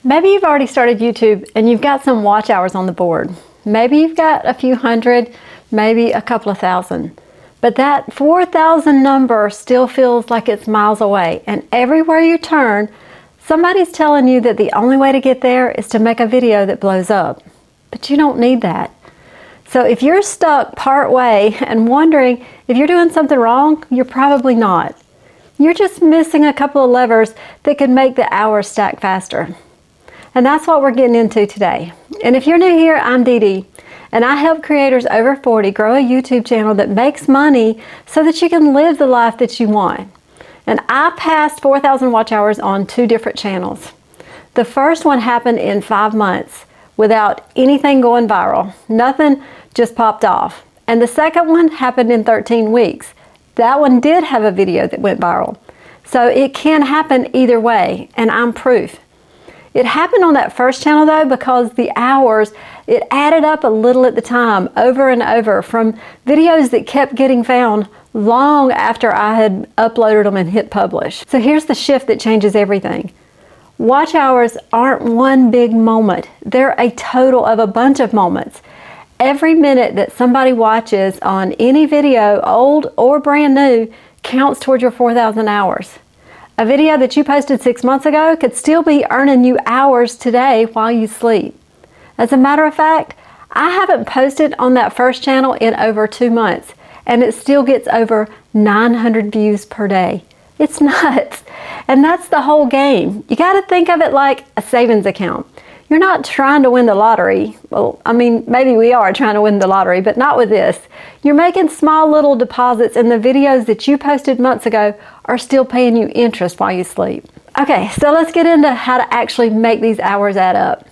Maybe you've already started YouTube and you've got some watch hours on the board. Maybe you've got a few hundred, maybe a couple of thousand. But that 4,000 number still feels like it's miles away. And everywhere you turn, somebody's telling you that the only way to get there is to make a video that blows up. But you don't need that. So if you're stuck part way and wondering if you're doing something wrong, you're probably not. You're just missing a couple of levers that could make the hours stack faster. And that's what we're getting into today. And if you're new here, I'm Dee Dee, and I help creators over 40 grow a YouTube channel that makes money so that you can live the life that you want. And I passed 4,000 watch hours on 2 different channels. The first one happened in 5 months without anything going viral. Nothing just popped off. And the second one happened in 13 weeks. That one did have a video that went viral. So it can happen either way, and I'm proof. It happened on that first channel though because the hours, it added up a little at the time, over and over, from videos that kept getting found long after I had uploaded them and hit publish. So here's the shift that changes everything. Watch hours aren't one big moment. They're a total of a bunch of moments. Every minute that somebody watches on any video, old or brand new, counts toward your 4,000 hours. A video that you posted 6 months ago could still be earning you hours today while you sleep. As a matter of fact, I haven't posted on that first channel in over 2 months, and it still gets over 900 views per day. It's nuts. And that's the whole game. You got to think of it like a savings account. You're not trying to win the lottery. Well, I mean, maybe we are trying to win the lottery, but not with this. You're making small little deposits, and the videos that you posted months ago are still paying you interest while you sleep. Okay, so let's get into how to actually make these hours add up.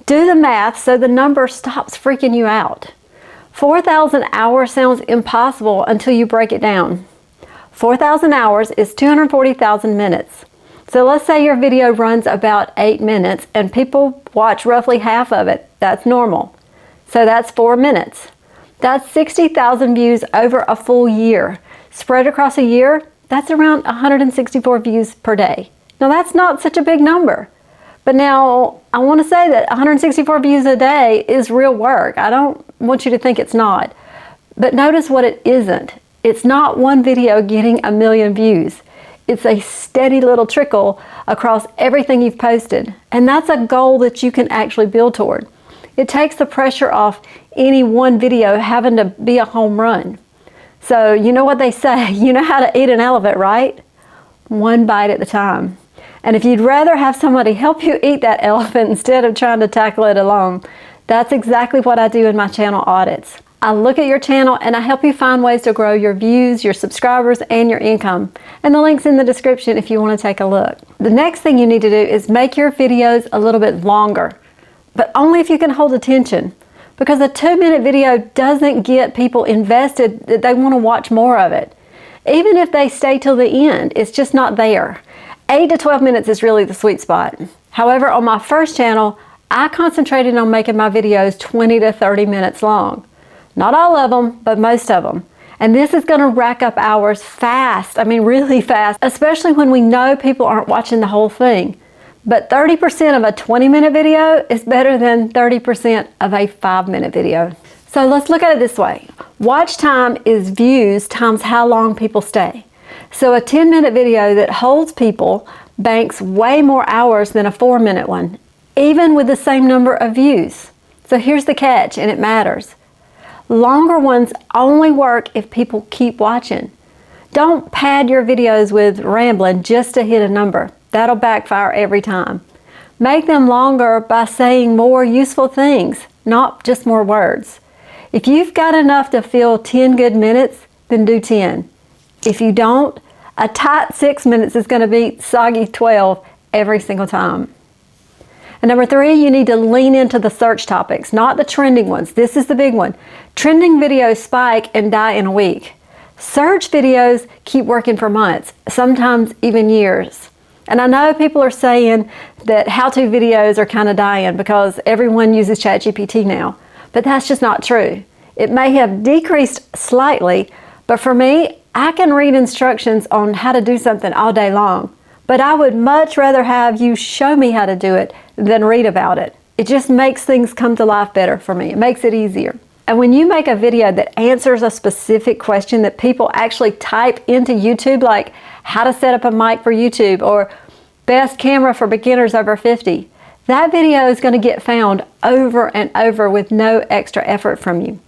Do the math so the number stops freaking you out. 4,000 hours sounds impossible until you break it down. 4,000 hours is 240,000 minutes. So let's say your video runs about 8 minutes and people watch roughly half of it. That's normal. So that's 4 minutes. That's 60,000 views over a full year. Spread across a year, that's around 164 views per day. Now that's not such a big number. But now I want to say that 164 views a day is real work. I don't want you to think it's not. But notice what it isn't. It's not one video getting 1 million views. It's a steady little trickle across everything you've posted. And that's a goal that you can actually build toward. It takes the pressure off any one video having to be a home run. So you know what they say, you know how to eat an elephant, right? One bite at a time. And if you'd rather have somebody help you eat that elephant instead of trying to tackle it alone, that's exactly what I do in my channel audits. I look at your channel and I help you find ways to grow your views, your subscribers, and your income. And the link's in the description if you want to take a look. The next thing you need to do is make your videos a little bit longer, but only if you can hold attention. Because a 2-minute video doesn't get people invested that they want to watch more of it. Even if they stay till the end, it's just not there. 8 to 12 minutes is really the sweet spot. However, on my first channel, I concentrated on making my videos 20 to 30 minutes long. Not all of them, but most of them. And this is going to rack up hours fast. I mean, really fast, especially when we know people aren't watching the whole thing. But 30% of a 20-minute video is better than 30% of a 5-minute video. So let's look at it this way. Watch time is views times how long people stay. So a 10-minute video that holds people banks way more hours than a 4-minute one, even with the same number of views. So here's the catch, and it matters. Longer ones only work if people keep watching. Don't pad your videos with rambling just to hit a number. That'll backfire every time. Make them longer by saying more useful things, not just more words. If you've got enough to fill 10 good minutes, then do 10. If you don't, a tight 6 minutes is going to beat soggy 12 every single time. And number 3, you need to lean into the search topics, not the trending ones. This is the big one. Trending videos spike and die in a week. Search videos keep working for months, sometimes even years. And I know people are saying that how-to videos are kind of dying because everyone uses ChatGPT now, but that's just not true. It may have decreased slightly, but for me, I can read instructions on how to do something all day long. But I would much rather have you show me how to do it than read about it. It just makes things come to life better for me. It makes it easier. And when you make a video that answers a specific question that people actually type into YouTube, like how to set up a mic for YouTube or best camera for beginners over 50, that video is going to get found over and over with no extra effort from you.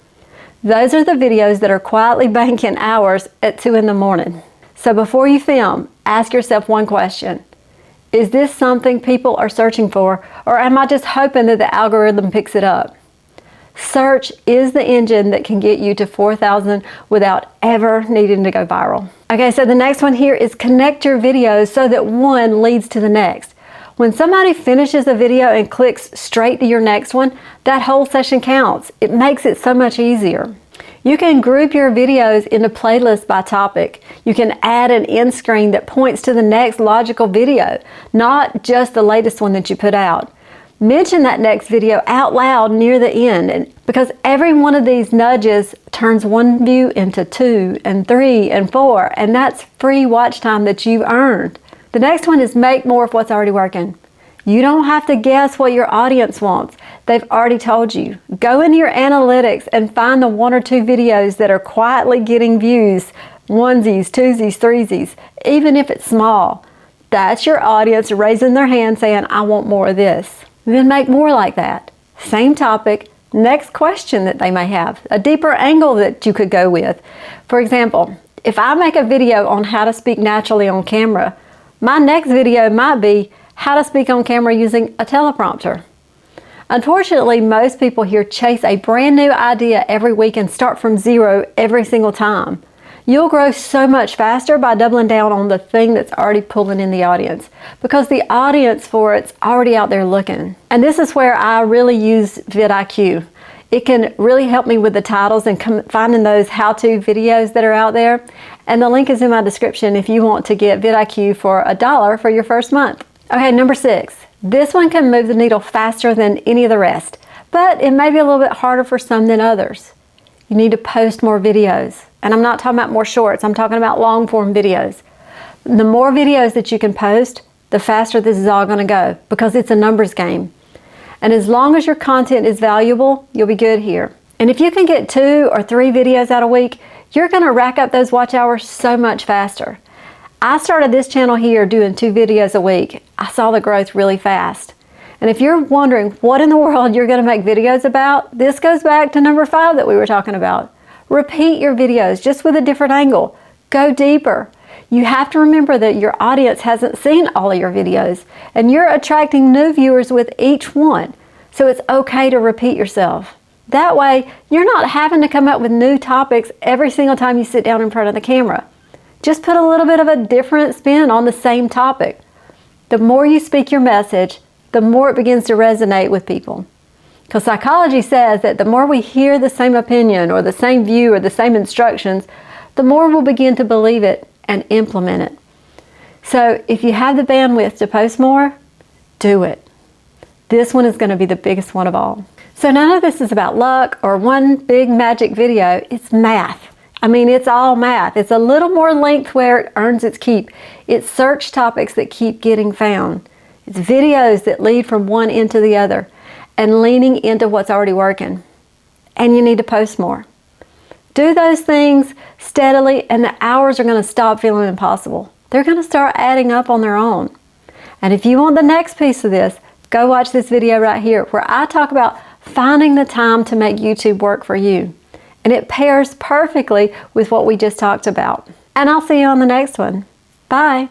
Those are the videos that are quietly banking hours at 2 in the morning. So before you film, ask yourself one question. Is this something people are searching for, or am I just hoping that the algorithm picks it up? Search is the engine that can get you to 4,000 without ever needing to go viral. Okay, so the next one here is connect your videos so that one leads to the next. When somebody finishes a video and clicks straight to your next one, that whole session counts. It makes it so much easier. You can group your videos into playlists by topic. You can add an end screen that points to the next logical video, not just the latest one that you put out. Mention that next video out loud near the end, because every one of these nudges turns one view into 2 and 3 and 4, and that's free watch time that you've earned. The next one is make more of what's already working. You don't have to guess what your audience wants. They've already told you. Go into your analytics and find the 1 or 2 videos that are quietly getting views, onesies, twosies, threesies, even if it's small. That's your audience raising their hand saying, I want more of this. Then make more like that. Same topic, next question that they may have, a deeper angle that you could go with. For example, if I make a video on how to speak naturally on camera, my next video might be how to speak on camera using a teleprompter. Unfortunately, most people here chase a brand new idea every week and start from zero every single time. You'll grow so much faster by doubling down on the thing that's already pulling in the audience, because the audience for it's already out there looking. And this is where I really use vidIQ. It can really help me with the titles and finding those how-to videos that are out there. And the link is in my description if you want to get vidIQ for $1 for your first month. Okay, number 6. This one can move the needle faster than any of the rest, but it may be a little bit harder for some than others. You need to post more videos. And I'm not talking about more shorts, I'm talking about long form videos. The more videos that you can post, the faster this is all gonna go, because it's a numbers game. And as long as your content is valuable, you'll be good here. And if you can get 2 or 3 videos out a week, you're gonna rack up those watch hours so much faster. I started this channel here doing 2 videos a week. I saw the growth really fast. And if you're wondering what in the world you're gonna make videos about, this goes back to number 5 that we were talking about. Repeat your videos just with a different angle. Go deeper. You have to remember that your audience hasn't seen all of your videos, and you're attracting new viewers with each one. So it's okay to repeat yourself. That way, you're not having to come up with new topics every single time you sit down in front of the camera. Just put a little bit of a different spin on the same topic. The more you speak your message, the more it begins to resonate with people. Because psychology says that the more we hear the same opinion or the same view or the same instructions, the more we'll begin to believe it and implement it. So if you have the bandwidth to post more, do it. This one is going to be the biggest one of all. So none of this is about luck or one big magic video. It's math. I mean, it's all math. It's a little more length where it earns its keep. It's search topics that keep getting found. It's videos that lead from one end to the other and leaning into what's already working. And you need to post more. Do those things steadily and the hours are going to stop feeling impossible. They're going to start adding up on their own. And if you want the next piece of this, go watch this video right here where I talk about finding the time to make YouTube work for you. And it pairs perfectly with what we just talked about. And I'll see you on the next one. Bye.